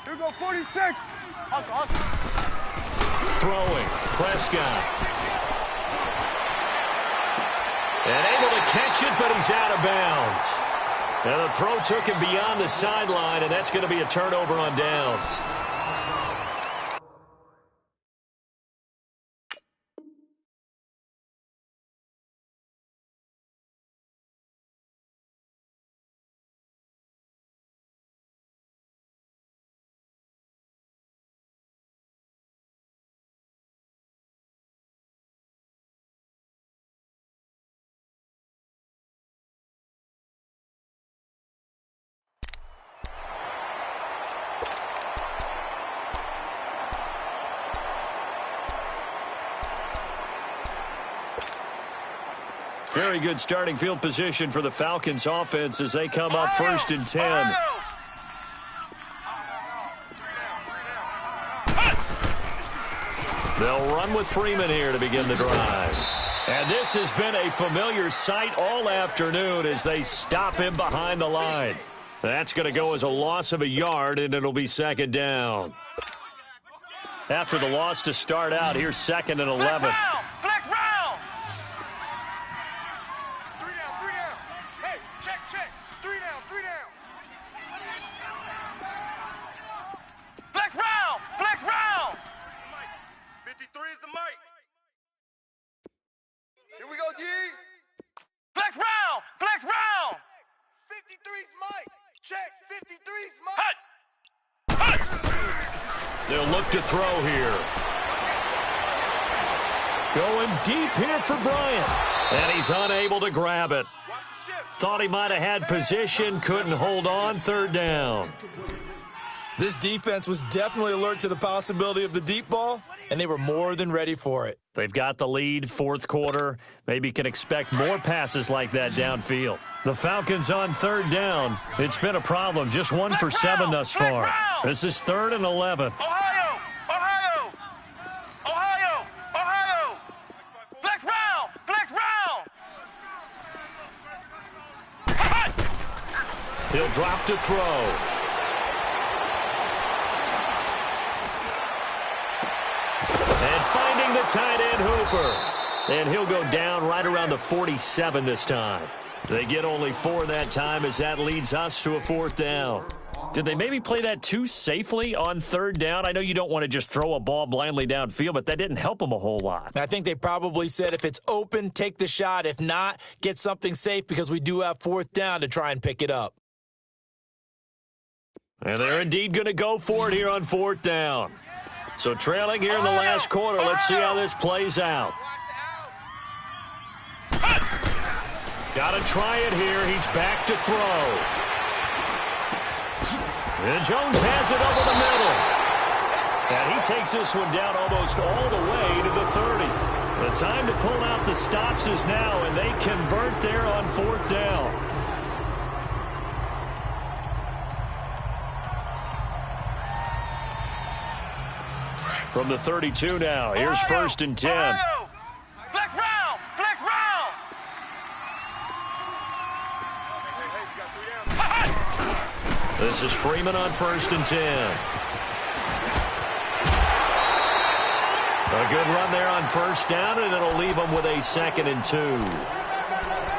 Here we go, 46. Awesome. Throwing, Prescott. And able to catch it, but he's out of bounds. And the throw took him beyond the sideline, and that's going to be a turnover on downs. Very good starting field position for the Falcons offense as they come up 1st and 10. They'll run with Freeman here to begin the drive. And this has been a familiar sight all afternoon as they stop him behind the line. That's going to go as a loss of a yard, and it'll be second down. After the loss to start out, here's 2nd and 11. Flex round! 3 down. Hey, check. 3 down. Flex round! 53 is the mic. Here we go, G. Flex round! 53's mic. Check. 53's mic. Hut! They'll look to throw here. Going deep here for Bryant. And he's unable to grab it. Thought he might have had position, couldn't hold on, 3rd down. This defense was definitely alert to the possibility of the deep ball, and they were more than ready for it. They've got the lead, 4th quarter. Maybe can expect more passes like that downfield. The Falcons on 3rd down. It's been a problem, just 1 for 7 thus far. This is 3rd and 11. Ohio! Flex round! He'll drop to throw. And finding the tight end Hooper. And he'll go down right around the 47 this time. They get only 4 that time as that leads us to a 4th down. Did they maybe play that too safely on 3rd down? I know you don't want to just throw a ball blindly downfield, but that didn't help them a whole lot. I think they probably said if it's open, take the shot. If not, get something safe because we do have 4th down to try and pick it up. And they're indeed going to go for it here on 4th down. So trailing here in the last quarter, let's see how this plays out. Got to try it here. He's back to throw. And Jones has it over the middle. And he takes this one down almost all the way to the 30. The time to pull out the stops is now, and they convert there on 4th down. From the 32 now, here's 1st and 10. Ohio! Flex round! This is Freeman on 1st and 10. A good run there on 1st down, and it'll leave them with a 2nd and 2.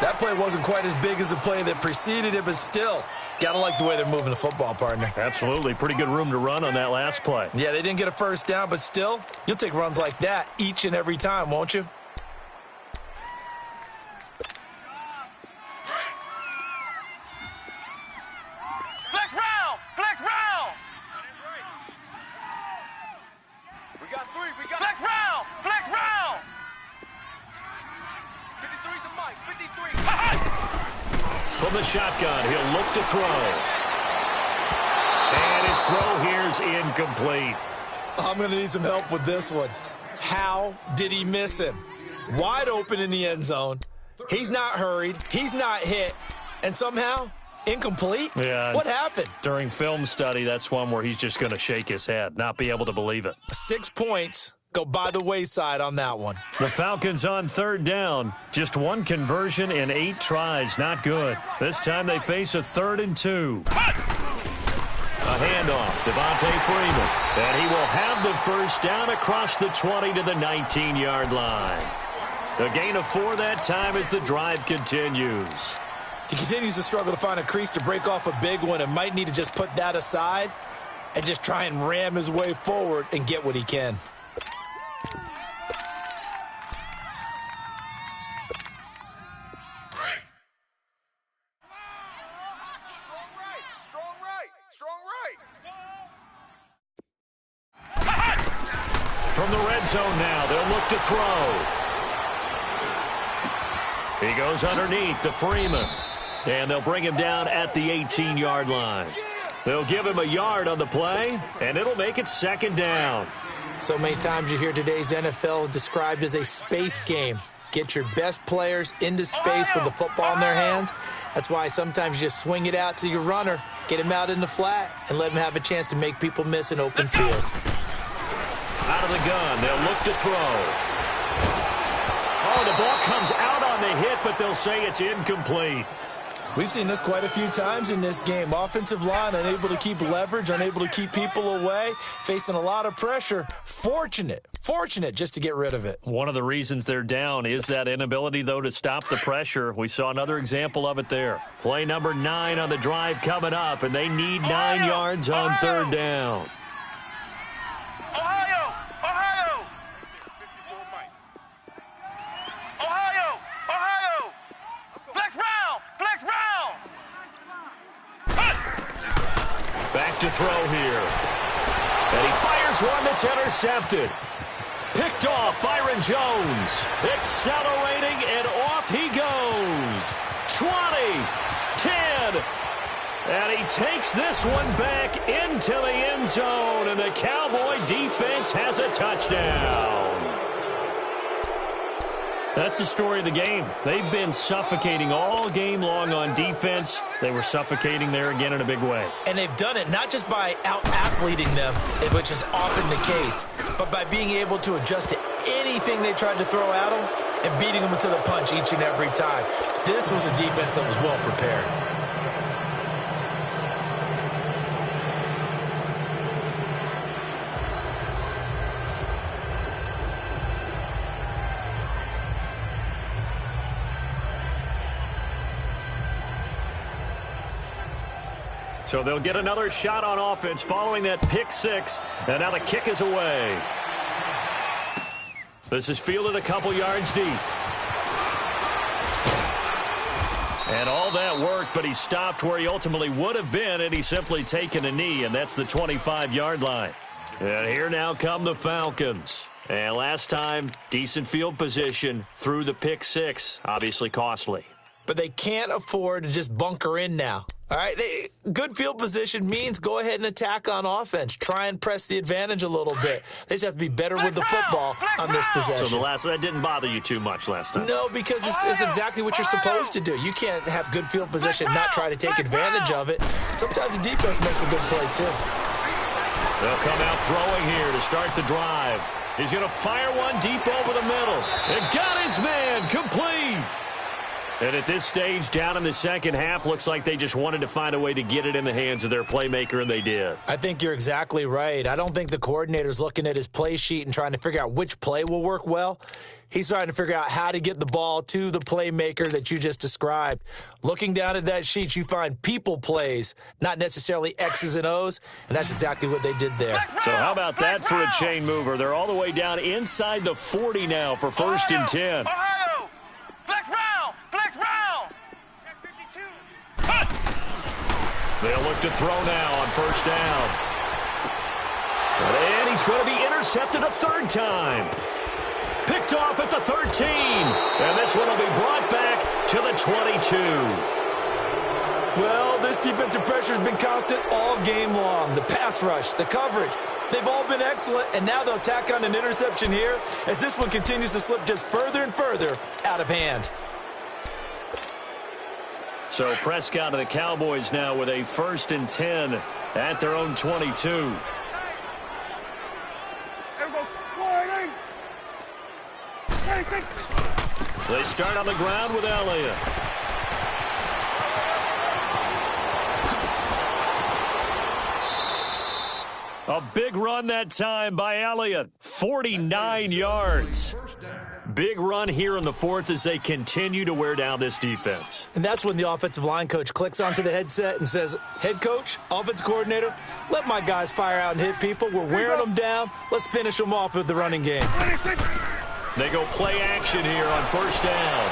That play wasn't quite as big as the play that preceded it, but still, gotta like the way they're moving the football, partner. Absolutely. Pretty good room to run on that last play. Yeah, they didn't get a 1st down, but still, you'll take runs like that each and every time, won't you? Flex round! We got 3. Flex round! 53's the mic. 53. From the shotgun, he'll look to throw. And his throw here's incomplete. I'm going to need some help with this one. How did he miss him? Wide open in the end zone. He's not hurried. He's not hit. And somehow, incomplete? Yeah. What happened? During film study, that's one where he's just going to shake his head, not be able to believe it. 6 points go by the wayside on that one. The Falcons on 3rd down. Just 1 conversion in 8 tries. Not good. This time they face a 3rd and 2. A handoff, Devontae Freeman. And he will have the 1st down across the 20 to the 19-yard line. A gain of 4 that time as the drive continues. He continues to struggle to find a crease to break off a big one and might need to just put that aside and just try and ram his way forward and get what he can. From the red zone now, they'll look to throw. He goes underneath to Freeman. And they'll bring him down at the 18-yard line. They'll give him a yard on the play, and it'll make it 2nd down. So many times you hear today's NFL described as a space game. Get your best players into space with the football in their hands. That's why sometimes you just swing it out to your runner, get him out in the flat, and let him have a chance to make people miss an open field. Out of the gun, they'll look to throw. Oh, the ball comes out on the hit, but they'll say it's incomplete. We've seen this quite a few times in this game. Offensive line unable to keep leverage, unable to keep people away, facing a lot of pressure. Fortunate just to get rid of it. One of the reasons they're down is that inability, though, to stop the pressure. We saw another example of it there. Play number 9 on the drive coming up, and they need 9 yards on third down. Ohio! Ohio! Ohio! Ohio! Flex round! Flex round! Back to throw here. And he fires one that's intercepted. Picked off Byron Jones. Accelerating, and off he goes. 20, 10, and he takes this one back into the end zone, and the Cowboy defense has a touchdown. That's the story of the game. They've been suffocating all game long on defense. They were suffocating there again in a big way. And they've done it not just by out-athleting them, which is often the case, but by being able to adjust to anything they tried to throw at them and beating them to the punch each and every time. This was a defense that was well prepared. So they'll get another shot on offense following that pick 6, and now the kick is away. This is fielded a couple yards deep. And all that worked, but he stopped where he ultimately would have been, and he's simply taken a knee, and that's the 25-yard line. And here now come the Falcons. And last time, decent field position through the pick 6, obviously costly. But they can't afford to just bunker in now. All right, good field position means go ahead and attack on offense. Try and press the advantage a little bit. They just have to be better with the football on this possession. So that didn't bother you too much last time? No, because it's exactly what you're supposed to do. You can't have good field position and not try to take advantage of it. Sometimes the defense makes a good play, too. They'll come out throwing here to start the drive. He's going to fire one deep over the middle. And got his man complete. And at this stage, down in the second half, looks like they just wanted to find a way to get it in the hands of their playmaker, and they did. I think you're exactly right. I don't think the coordinator's looking at his play sheet and trying to figure out which play will work well. He's trying to figure out how to get the ball to the playmaker that you just described. Looking down at that sheet, you find people plays, not necessarily X's and O's, and that's exactly what they did there. So how about that for a chain mover? They're all the way down inside the 40 now for 1st and 10. Ohio! Flex round! Flex round! They'll look to throw now on 1st down. And he's going to be intercepted a 3rd time. Picked off at the 13. And this one will be brought back to the 22. Well, this defensive pressure has been constant all game long. The pass rush, the coverage, they've all been excellent, and now they'll tack on an interception here as this one continues to slip just further and further out of hand. So Prescott of the Cowboys now with a 1st and 10 at their own 22. There we go. 1-8. They start on the ground with Elliott. A big run that time by Elliott. 49 yards. Big run here in the 4th as they continue to wear down this defense. And that's when the offensive line coach clicks onto the headset and says, head coach, offense coordinator, let my guys fire out and hit people. We're wearing them down. Let's finish them off with the running game. They go play action here on 1st down.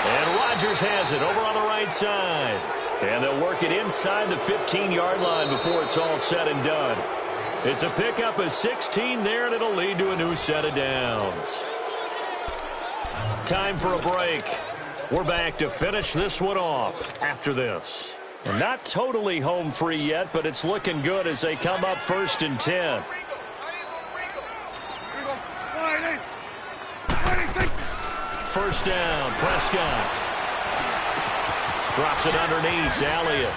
And Rodgers has it over on the right side. And they'll work it inside the 15-yard line before it's all said and done. It's a pickup of 16 there, and it'll lead to a new set of downs. Time for a break. We're back to finish this one off after this. And not totally home free yet, but it's looking good as they come up 1st and 10. 1st down, Prescott. Drops it underneath to Elliott.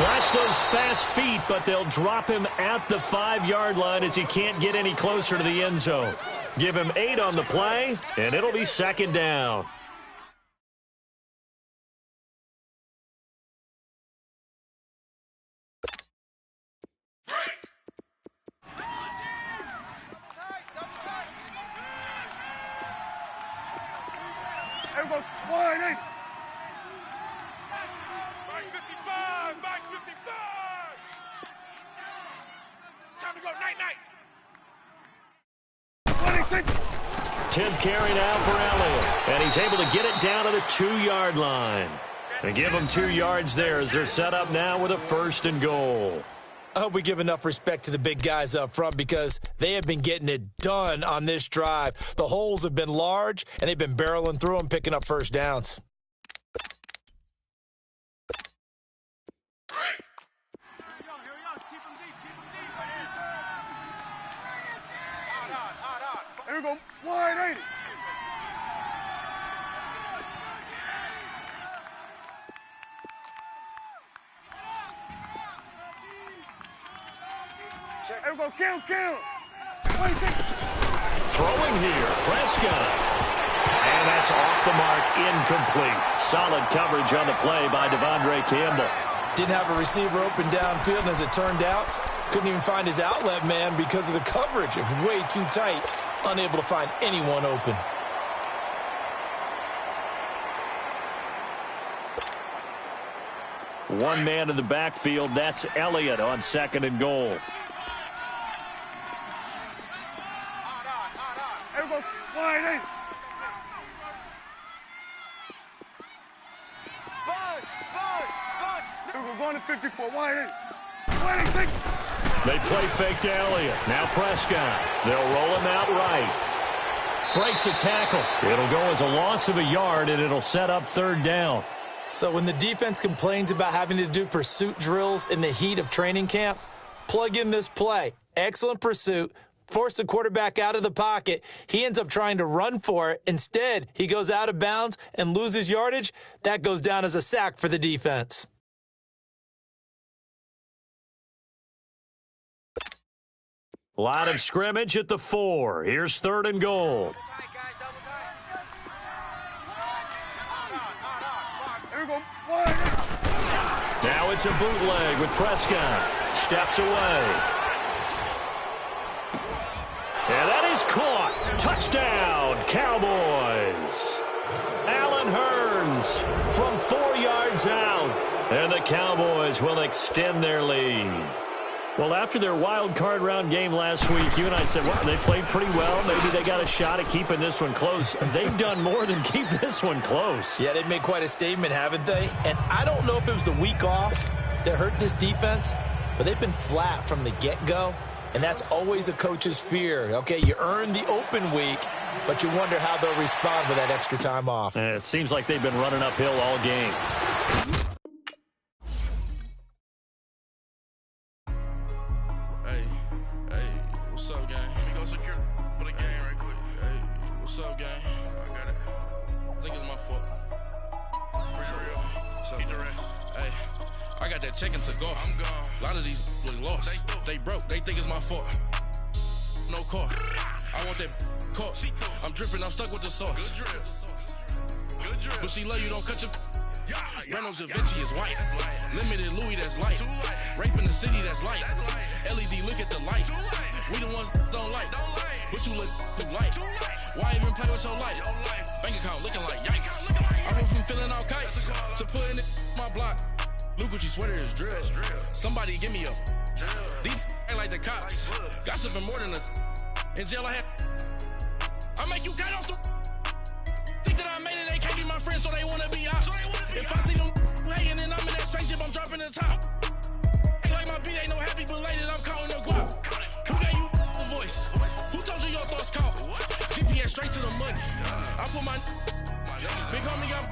Flash those fast feet, but they'll drop him at the 5-yard line as he can't get any closer to the end zone. Give him 8 on the play, and it'll be 2nd down. There we go. Wide 8. Back 55, back 55. Time to go, night-night. 26. 10th carry now for Elliott, and he's able to get it down to the 2-yard line. And give them 2 yards there as they're set up now with a 1st and goal. I hope we give enough respect to the big guys up front because they have been getting it done on this drive. The holes have been large, and they've been barreling through them, picking up 1st downs. There we go. Wide 80. There we go. Kill. 26. Throwing here, Prescott. And that's off the mark, incomplete. Solid coverage on the play by Devondre Campbell. Didn't have a receiver open downfield, and as it turned out, couldn't even find his outlet man because of the coverage. It was way too tight, unable to find anyone open. One man in the backfield, that's Elliott on 2nd and goal. There we go. Wide 8. Sponge. There we go. Going to 54. Wide 8. 26. They play fake to Elliott. Now Prescott. They'll roll him out right. Breaks a tackle. It'll go as a loss of a yard, and it'll set up 3rd down. So when the defense complains about having to do pursuit drills in the heat of training camp, plug in this play. Excellent pursuit. Force the quarterback out of the pocket. He ends up trying to run for it. Instead, he goes out of bounds and loses yardage. That goes down as a sack for the defense. Line of scrimmage at the 4. Here's 3rd and goal. There we go. Wide 8. Now it's a bootleg with Prescott. Steps away. And that is caught. Touchdown, Cowboys. Allen Hurns from 4 yards out. And the Cowboys will extend their lead. Well, after their wild card round game last week, you and I said, well, they played pretty well. Maybe they got a shot at keeping this one close. They've done more than keep this one close. Yeah, they've made quite a statement, haven't they? And I don't know if it was the week off that hurt this defense, but they've been flat from the get-go. And that's always a coach's fear. Okay, you earn the open week, but you wonder how they'll respond with that extra time off. And it seems like they've been running uphill all game. Hey, what's up, gang? Let me go secure for the game right quick. Hey, what's up, gang? I got it. I think it's my fault. For real. Keep the rest. Hey. I got that check-in to go. I'm gone. A lot of these look lost. They broke. They think it's my fault. No car. I want that caught. I'm dripping. I'm stuck with the sauce. Good drip. But she love you. Don't cut your. Breno Da Vinci is white. Limited Louis, that's light. Rape in the city, that's light. LED, look at the lights. We the ones don't like. But you look too light. Why even play with your life? Bank account looking like yikes. I went from filling out kites to putting it in my block. Blue Gucci sweater is drill. Somebody give me a. These ain't like the cops. Gossiping more than a. In jail I had. I make you cut off the. Think that I made it, they can't be my friends, so they wanna be ops. If I see them hating and I'm in that spaceship, I'm dropping the top. Ain't like my beat ain't no happy, belated, I'm counting the guap. Who gave you the voice? Who told you your thoughts count? GPS straight to the money. I put my big homie up.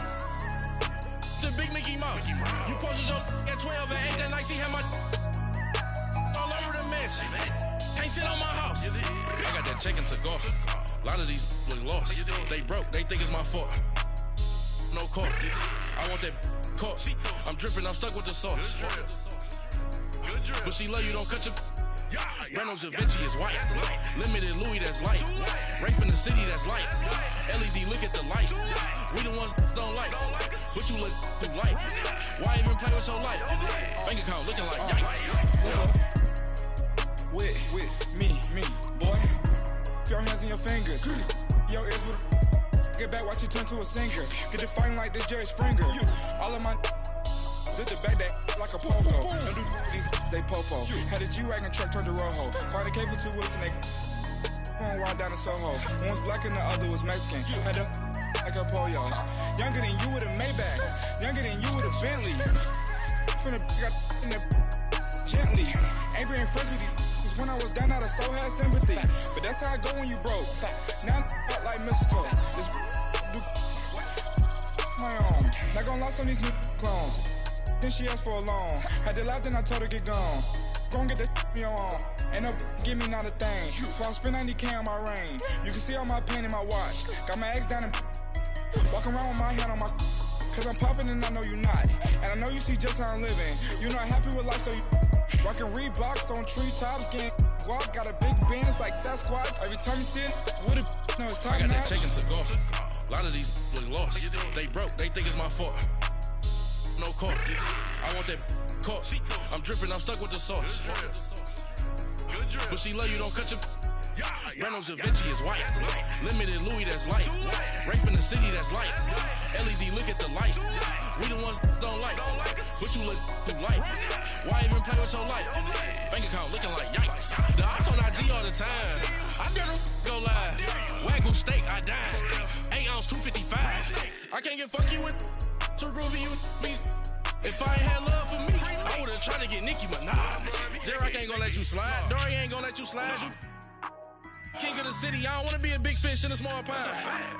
The big Mickey Mouse. You posted up at 12 and 8 that night, she had my all over the mansion. Can't sit on my house. I got that check-in to go. A lot of these look lost. They broke. They think it's my fault. No car. I want that caught. I'm dripping. I'm stuck with the sauce. But she love you, don't cut your. Breno Javinci is white. Limited Louis, that's light. Rape in the city, that's light. LED, look at the light. We the ones don't like. But you look too light. Why even play with your life? Bank account looking like yikes. With me, boy. Your hands and your fingers. Your ears with get back, watch you turn to a singer. Get it fighting like this Jerry Springer. All of my hit the back that like a popo. Don't do these, they popo. Had a G-Wagon truck turned to Rojo. Find a cable 2 wheels and they going wild down in Soho. One was black and the other was Mexican. Had a like a pollo. Younger than you with a Maybach. Younger than you with a Bentley. From the got in the gently. Ain't being friends with these when I was down out of soul had sympathy. But that's how I go when you broke. Now I'm like mistletoe. This do my own. Not gonna lie on these new clones. Then she asked for a loan. Had to laugh, then I told her get gone. Gon' get that me on. Ain't no give me not a thing. So I spend 90K on my range. You can see all my pain in my watch. Got my ex down and walking around with my hand on my. Cause I'm popping and I know you not. And I know you see just how I'm living. You're not happy with life, so you rockin' Reeboks on treetops, getting guap. Got a big band, it's like Sasquatch. Every time you see it, with a no, it's top I got notch. that chicken to go. A lot of these look lost. They broke, they think it's my fault. No caught. I want that caught. I'm dripping, I'm stuck with the sauce. But she love you, don't cut your. Breno Javinci is white. Limited Louis, that's light. Rape in the city, that's light. LED, look at the light. We the ones don't like. But you look too light. Why even play with your life? Bank account looking like yikes. The ops on IG all the time. I dare them go live. Wagyu steak, I dine. 8 ounce, 255. I can't get funky with too groovy you me. If I ain't had love for me, I would've tried to get Nicki Minaj. J-Rock ain't gonna let you slide. Dory ain't gonna let you slide. You king of the city, I don't wanna be a big fish in a small pond.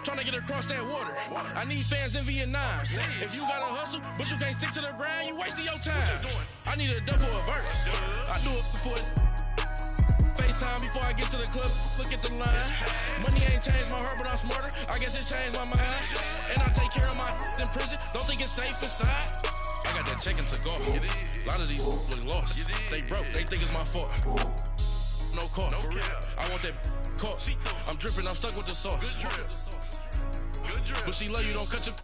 Trying to get across that water. I need fans in Vietnam. If you gotta hustle, but you can't stick to the grind, you wasting your time. I need a dub for a verse. I do it for FaceTime before I get to the club. Look at the line. Money ain't changed my heart, but I'm smarter. I guess it changed my mind. And I take care of my in prison. Don't think it's safe inside. I got that chicken to go. A lot of these look lost. They broke, they think it's my fault. No caught, for real. I want that caught. I'm dripping, I'm stuck with the sauce. But she love you, don't cut your.